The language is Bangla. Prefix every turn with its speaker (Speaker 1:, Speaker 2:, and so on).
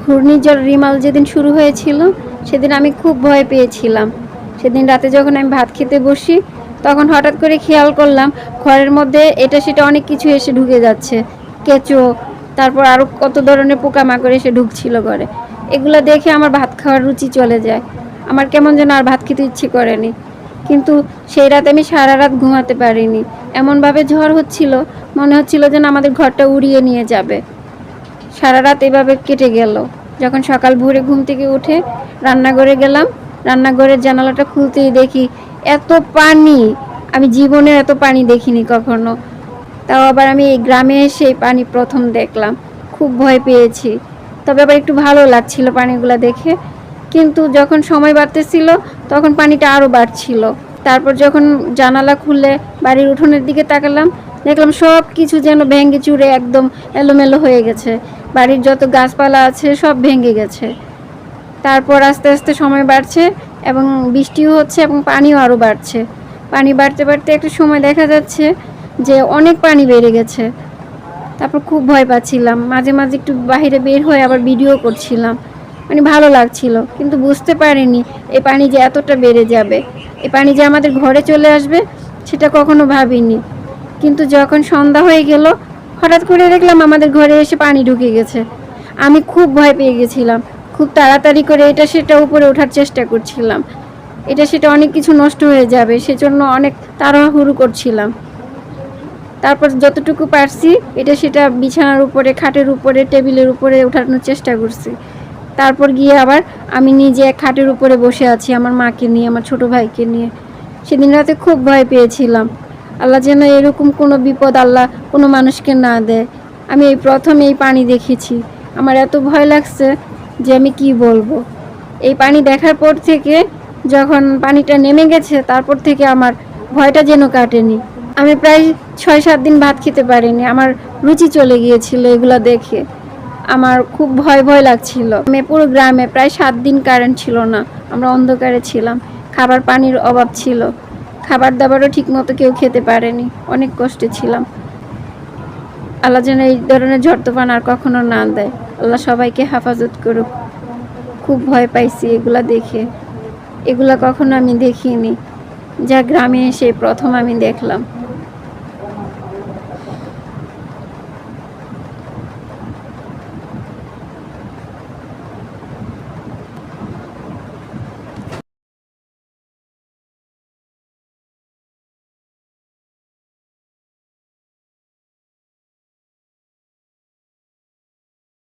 Speaker 1: ঘূর্ণিঝড় রিমাল যেদিন শুরু হয়েছিল সেদিন আমি খুব ভয় পেয়েছিলাম। সেদিন রাতে যখন আমি ভাত খেতে বসি তখন হঠাৎ করে খেয়াল করলাম ঘরের মধ্যে এটা সেটা অনেক কিছু এসে ঢুকে যাচ্ছে, কেঁচো, তারপর আরও কত ধরনের পোকামাকড় এসে ঢুকছিল ঘরে। এগুলো দেখে আমার ভাত খাওয়ার রুচি চলে যায়, আমার কেমন যেন আর ভাত খেতে ইচ্ছে করেনি। কিন্তু সেই রাতে আমি সারা রাত ঘুমাতে পারিনি, এমনভাবে ঝড় হচ্ছিল মনে হচ্ছিল যেন আমাদের ঘরটা উড়িয়ে নিয়ে যাবে। সারা রাত এভাবে কেটে গেল। যখন সকাল ভোরে ঘুম থেকে উঠে রান্নাঘরে গেলাম, রান্নাঘরের জানালাটা খুলতেই দেখি এত পানি, আমি জীবনে এত পানি দেখিনি কখনো। তাও আবার আমি এই গ্রামে এসে পানি প্রথম দেখলাম, খুব ভয় পেয়েছি। তবে আবার একটু ভালো লাগছিল পানিগুলো দেখে। কিন্তু যখন সময় বাড়তেছিল তখন পানিটা আরও বাড়ছিল। তারপর যখন জানালা খুলে বাড়ির উঠোনের দিকে তাকালাম, দেখলাম সব কিছু যেন ভেঙে চুরে একদম এলোমেলো হয়ে গেছে, বাড়ির যত গাছপালা আছে সব ভেঙে গেছে। তারপর আস্তে আস্তে সময় বাড়ছে এবং বৃষ্টিও হচ্ছে এবং পানিও আরও বাড়ছে। পানি বাড়তে বাড়তে একটা সময় দেখা যাচ্ছে যে অনেক পানি বেড়ে গেছে। তারপর খুব ভয় পাচ্ছিলাম, মাঝে মাঝে একটু বাইরে বের হয়ে আবার ভিডিও করছিলাম। মানে ভালো লাগছিল, কিন্তু বুঝতে পারিনি এই পানি যে এতটা বেড়ে যাবে, এই পানি যে আমাদের ঘরে চলে আসবে সেটা কখনো ভাবিনি। কিন্তু যখন সন্ধ্যা হয়ে গেল হঠাৎ করে দেখলাম আমাদের ঘরে এসে পানি ঢুকে গেছে। আমি খুব ভয় পেয়ে গেছিলাম, খুব তাড়াতাড়ি করে এটা সেটা উপরে ওঠার চেষ্টা করছিলাম, এটা সেটা অনেক কিছু নষ্ট হয়ে যাবে সেজন্য অনেক তাড়াহুড়ো করছিলাম। তারপর যতটুকু পারছি এটা সেটা বিছানার উপরে, খাটের উপরে, টেবিলের উপরে ওঠানোর চেষ্টা করছি। তারপর গিয়ে আবার আমি নিজে খাটের উপরে বসে আছি আমার মাকে নিয়ে, আমার ছোট ভাইকে নিয়ে। সেদিন রাতে খুব ভয় পেয়েছিলাম, আল্লাহ যেন এরকম কোনো বিপদ আল্লাহ কোনো মানুষকে না দেয়। আমি এই প্রথম এই পানি দেখেছি, আমার এত ভয় লাগছে যে আমি কি বলবো। এই পানি দেখার পর থেকে, যখন পানিটা নেমে গেছে তারপর থেকে আমার ভয়টা যেন কাটেনি। আমি প্রায় 6-7 দিন ভাত খেতে পারিনি, আমার রুচি চলে গিয়েছিল এগুলো দেখে। আমার খুব ভয় ভয় লাগছিল। আমি পুরো গ্রামে প্রায় 7 দিন কারেন্ট ছিল না, আমরা অন্ধকারে ছিলাম, খাবার পানির অভাব ছিল, খাবার দাবারও ঠিক মতো কেউ খেতে পারেনি, অনেক কষ্টে ছিলাম। আল্লাহ যেন এই ধরনের ঝড় তুফান আর কখনো না দেয়, আল্লাহ সবাইকে হেফাজত করুক। খুব ভয় পাইছি এগুলা দেখে, এগুলা কখনো আমি দেখিনি, যা গ্রামে এসে প্রথম আমি দেখলাম।